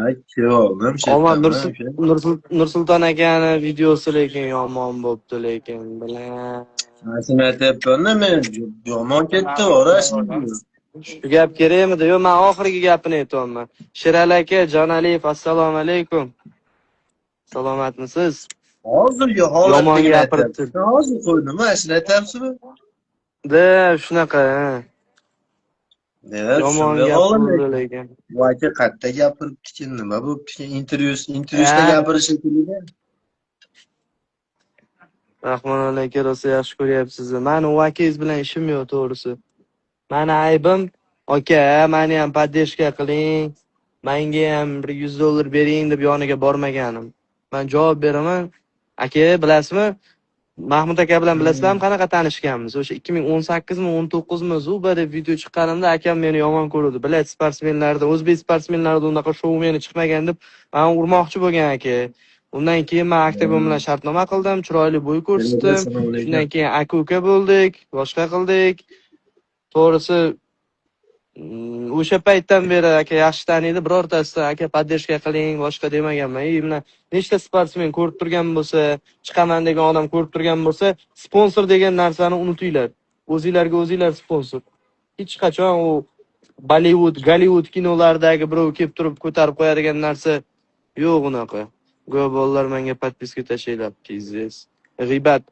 Kuyovim Omon shetdan Nursulton akani videosi lekin yomon bo'pti lekin bilan. Nasıl aytyapman men yomon ketdi orasi. Shu gap kerakmidi? Yo'q, men oxirgi gapini aytyapman. Sherali aka, Jonaliyev, assalomu alaykum. Salomatmisiz? Hozirgi Yomon holatligini gapiribdi. aytyapsiz. Hozir qo'ydimmi? Ashula aytyapsizmi? Shunaqa. Demak, Yomon shunday gap holat bo'ldi ekan. lekin. Bu aka qayerda gapiribdi, nima bo'pti? Intervyusida gapirishi kerak. Rahmonali aka, rosa yaxshi ko'ryapsiz. Mani u akangiz bilan ishim yo'q, to'g'risi. Mani aybim, aka, meni ham podдержка qiling. Menga ham $100 bering deb yoniga bormaganim. Men javob beraman. Aka, bilasizmi? Mahmud aka bilan bilasizlarmi qanaqa tanishganmiz? O'sha 2018mi, 19mi Zuba deb video chiqqanimda akam meni yomon ko'rdi. Bilat sportsmenlarda, o'zbek sportsmenlarida unaqa shou meni chiqmagan deb meni urmoqchi bo'lgan aka. Undan keyin men Aktagon bilan shartnoma qildim, chiroyli bo'y ko'rsatdim. Shundan keyin aka-uka bo'ldik, boshqa qildik. To'g'risi, o'sha paytdan beri aka yaxshi taniydi, birortasi aka podдержка qiling, boshqa demaganman. Mana nechta sportsmen ko'rib turgan bo'lsa, chiqaman degan odam ko'rib turgan bo'lsa, sponsor degan narsani unutinglar. O'zingizlarga o'zingizlar sponsor. Hech qachon u Gollivud kinolardagi birov kelib turib ko'tarib qo'yadigan narsa yo'q unaqa. Go bolalar menga podpiska tashlayapti, G'iybat.